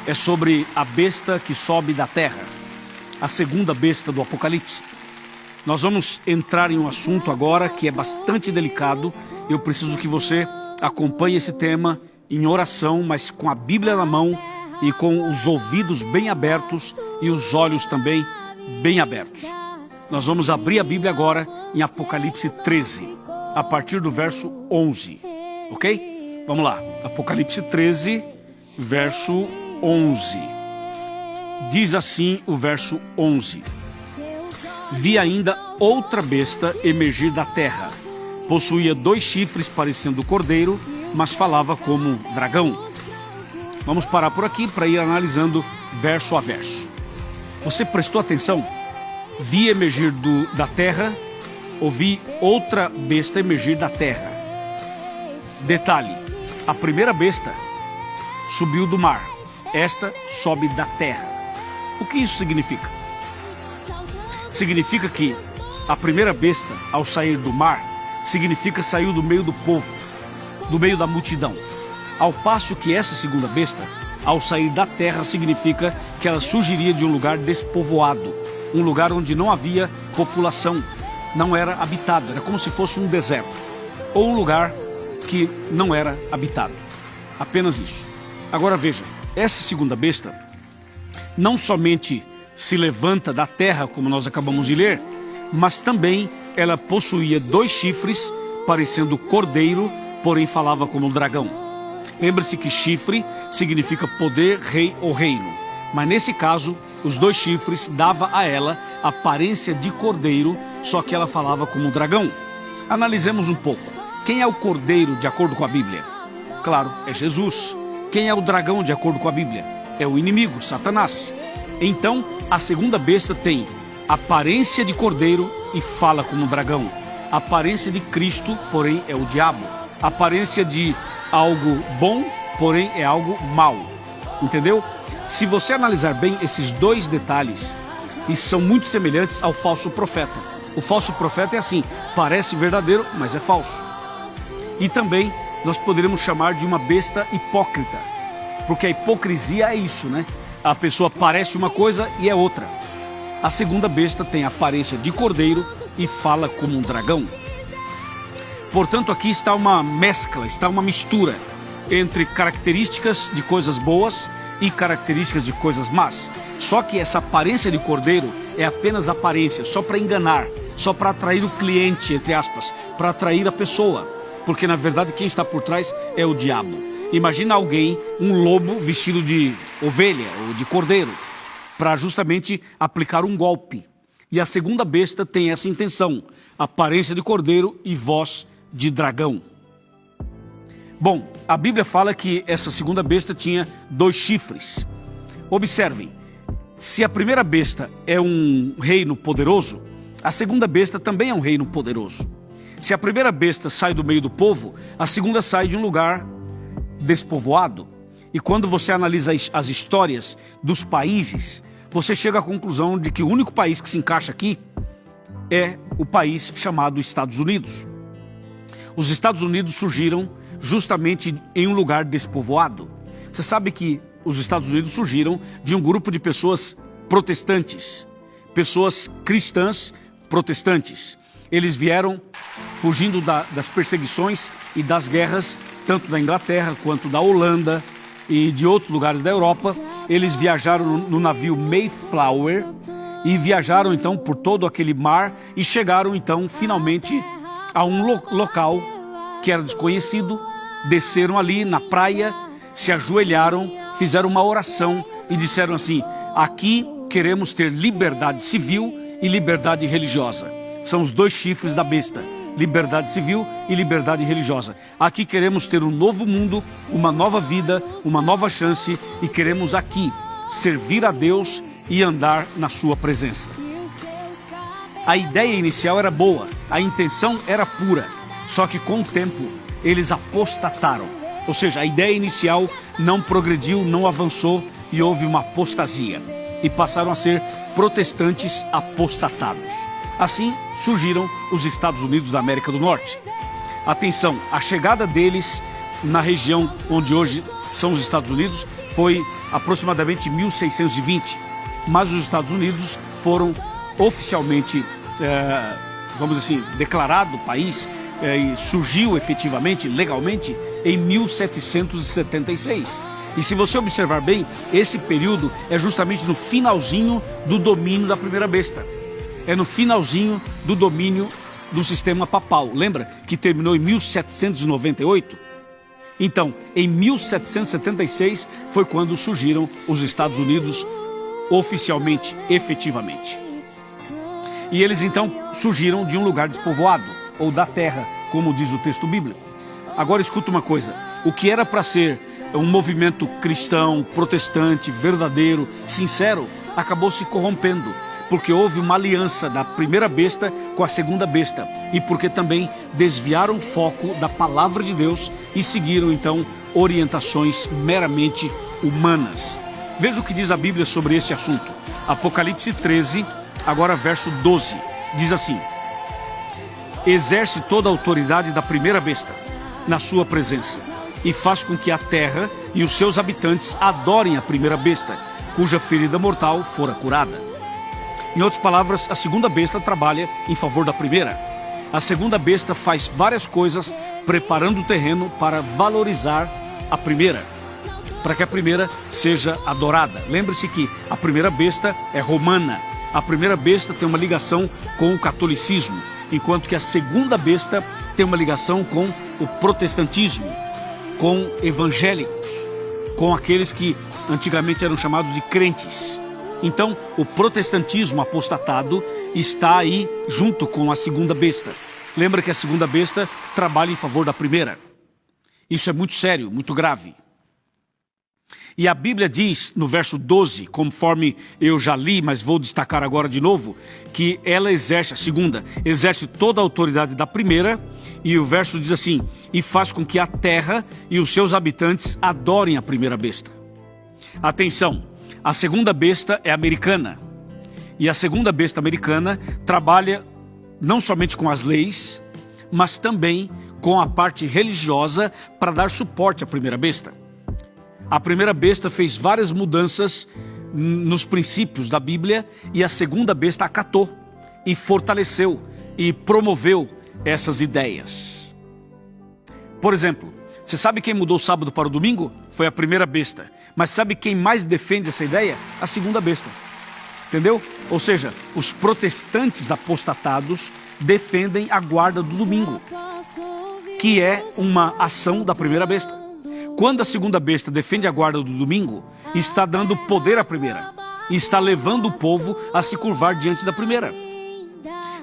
É sobre a besta que sobe da terra, a segunda besta do Apocalipse. Nós vamos entrar em um assunto agora que é bastante delicado. Eu preciso que você acompanhe esse tema em oração, mas com a Bíblia na mão e com os ouvidos bem abertos e os olhos também bem abertos. Nós vamos abrir a Bíblia agora em Apocalipse 13, a partir do verso 11, ok? Vamos lá, Apocalipse 13, verso 11. Diz assim o verso 11: Vi ainda outra besta emergir da terra. Possuía 2 chifres parecendo cordeiro, mas falava como dragão. Vamos parar por aqui para ir analisando verso a verso. Você prestou atenção? Vi emergir da terra, ou vi outra besta emergir da terra. Detalhe, a primeira besta subiu do mar, esta sobe da terra. O que isso significa? Significa que a primeira besta, ao sair do mar, significa saiu do meio do povo, do meio da multidão. Ao passo que essa segunda besta, ao sair da terra, significa que ela surgiria de um lugar despovoado, um lugar onde não havia população, não era habitado, era como se fosse um deserto, ou um lugar que não era habitado. Apenas isso. Agora veja, essa segunda besta não somente se levanta da terra, como nós acabamos de ler, mas também ela possuía 2 chifres, parecendo cordeiro, porém falava como um dragão. Lembre-se que chifre significa poder, rei ou reino. Mas nesse caso, os 2 chifres davam a ela a aparência de cordeiro, só que ela falava como um dragão. Analisemos um pouco. Quem é o cordeiro de acordo com a Bíblia? Claro, é Jesus. Quem é o dragão de acordo com a Bíblia? É o inimigo, Satanás. Então, a segunda besta tem aparência de cordeiro e fala como um dragão. Aparência de Cristo, porém é o diabo. Aparência de algo bom, porém é algo mau. Entendeu? Se você analisar bem esses 2 detalhes, e são muito semelhantes ao falso profeta. O falso profeta é assim, parece verdadeiro, mas é falso. E também nós poderíamos chamar de uma besta hipócrita, porque a hipocrisia é isso, né? A pessoa parece uma coisa e é outra. A segunda besta tem a aparência de cordeiro e fala como um dragão. Portanto, aqui está uma mescla, está uma mistura entre características de coisas boas e características de coisas más. Só que essa aparência de cordeiro é apenas aparência, só para enganar, só para atrair o cliente, entre aspas, para atrair a pessoa. Porque na verdade quem está por trás é o diabo. Imagina alguém, um lobo vestido de ovelha ou de cordeiro, para justamente aplicar um golpe. E a segunda besta tem essa intenção, aparência de cordeiro e voz de dragão. Bom, a Bíblia fala que essa segunda besta tinha 2 chifres. Observem, se a primeira besta é um reino poderoso, a segunda besta também é um reino poderoso. Se a primeira besta sai do meio do povo, a segunda sai de um lugar despovoado. E quando você analisa as histórias dos países, você chega à conclusão de que o único país que se encaixa aqui é o país chamado Estados Unidos. Os Estados Unidos surgiram justamente em um lugar despovoado. Você sabe que os Estados Unidos surgiram de um grupo de pessoas protestantes, pessoas cristãs protestantes. Eles vieram fugindo das perseguições e das guerras, tanto da Inglaterra quanto da Holanda e de outros lugares da Europa. Eles viajaram no navio Mayflower e viajaram então por todo aquele mar e chegaram então finalmente a um local que era desconhecido. Desceram ali na praia, se ajoelharam, fizeram uma oração e disseram assim: aqui queremos ter liberdade civil e liberdade religiosa. São os 2 chifres da besta, liberdade civil e liberdade religiosa. Aqui queremos ter um novo mundo, uma nova vida, uma nova chance, e queremos aqui servir a Deus e andar na sua presença. A ideia inicial era boa, a intenção era pura, só que com o tempo eles apostataram. Ou seja, a ideia inicial não progrediu, não avançou e houve uma apostasia. E passaram a ser protestantes apostatados. Assim surgiram os Estados Unidos da América do Norte. Atenção, a chegada deles na região onde hoje são os Estados Unidos, foi aproximadamente 1620, mas os Estados Unidos foram oficialmente, vamos dizer assim, declarado país, e surgiu efetivamente, legalmente, em 1776. E se você observar bem, esse período é justamente no finalzinho do domínio da primeira besta. É no finalzinho do domínio do sistema papal. Lembra que terminou em 1798? Então, em 1776 foi quando surgiram os Estados Unidos oficialmente, efetivamente. E eles então surgiram de um lugar despovoado, ou da terra, como diz o texto bíblico. Agora escuta uma coisa, o que era para ser um movimento cristão, protestante, verdadeiro, sincero, acabou se corrompendo, porque houve uma aliança da primeira besta com a segunda besta, e porque também desviaram o foco da palavra de Deus e seguiram então orientações meramente humanas. Veja o que diz a Bíblia sobre esse assunto. Apocalipse 13, agora verso 12, diz assim: exerce toda a autoridade da primeira besta na sua presença, e faz com que a terra e os seus habitantes adorem a primeira besta, cuja ferida mortal fora curada. Em outras palavras, a segunda besta trabalha em favor da primeira. A segunda besta faz várias coisas preparando o terreno para valorizar a primeira, para que a primeira seja adorada. Lembre-se que a primeira besta é romana. A primeira besta tem uma ligação com o catolicismo, enquanto que a segunda besta tem uma ligação com o protestantismo, com evangélicos, com aqueles que antigamente eram chamados de crentes. Então, o protestantismo apostatado está aí junto com a segunda besta. Lembra que a segunda besta trabalha em favor da primeira. Isso é muito sério, muito grave. E a Bíblia diz no verso 12, conforme eu já li, mas vou destacar agora de novo, que ela exerce, a segunda, exerce toda a autoridade da primeira, e o verso diz assim: e faz com que a terra e os seus habitantes adorem a primeira besta. Atenção, a segunda besta é americana, e a segunda besta americana trabalha não somente com as leis, mas também com a parte religiosa para dar suporte à primeira besta. A primeira besta fez várias mudanças nos princípios da Bíblia, e a segunda besta acatou e fortaleceu e promoveu essas ideias. Por exemplo, você sabe quem mudou o sábado para o domingo? Foi a primeira besta. Mas sabe quem mais defende essa ideia? A segunda besta. Entendeu? Ou seja, os protestantes apostatados defendem a guarda do domingo, que é uma ação da primeira besta. Quando a segunda besta defende a guarda do domingo, está dando poder à primeira, e está levando o povo a se curvar diante da primeira.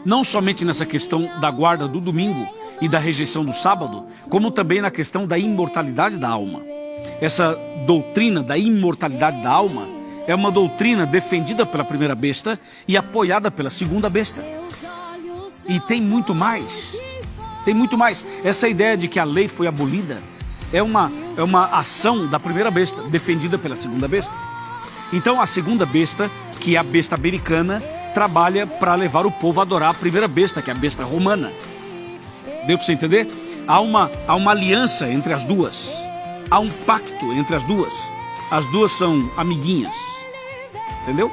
Não somente nessa questão da guarda do domingo e da rejeição do sábado, como também na questão da imortalidade da alma. Essa doutrina da imortalidade da alma é uma doutrina defendida pela primeira besta e apoiada pela segunda besta. E tem muito mais. Tem muito mais. Essa ideia de que a lei foi abolida é uma ação da primeira besta, defendida pela segunda besta. Então a segunda besta, que é a besta americana, trabalha para levar o povo a adorar a primeira besta, que é a besta romana. Deu para você entender? Há uma aliança entre as duas. Há um pacto entre as duas. As duas são amiguinhas. Entendeu?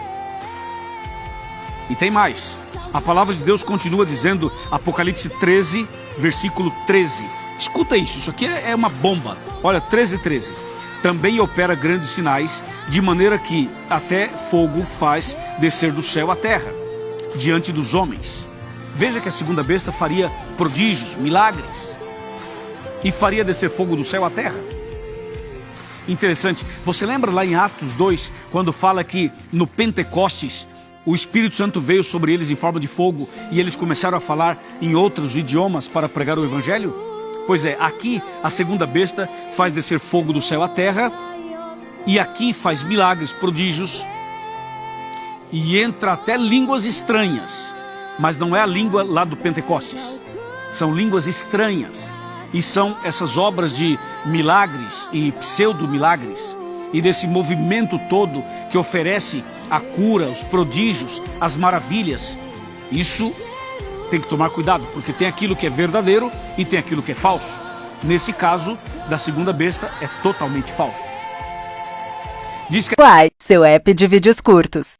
E tem mais. A palavra de Deus continua dizendo, Apocalipse 13, versículo 13. Escuta isso aqui é uma bomba. Olha, 13:13. Também opera grandes sinais, de maneira que até fogo faz descer do céu à terra, diante dos homens. Veja que a segunda besta faria prodígios, milagres, e faria descer fogo do céu à terra. Interessante. Você lembra lá em Atos 2, quando fala que no Pentecostes, o Espírito Santo veio sobre eles em forma de fogo, e eles começaram a falar em outros idiomas para pregar o Evangelho? Pois é, aqui a segunda besta faz descer fogo do céu à terra, e aqui faz milagres, prodígios, e entra até línguas estranhas, mas não é a língua lá do Pentecostes, são línguas estranhas, e são essas obras de milagres e pseudo-milagres, e desse movimento todo que oferece a cura, os prodígios, as maravilhas. Isso tem que tomar cuidado, porque tem aquilo que é verdadeiro e tem aquilo que é falso. Nesse caso, da segunda besta, é totalmente falso. Diz que Uai, seu app de vídeos curtos.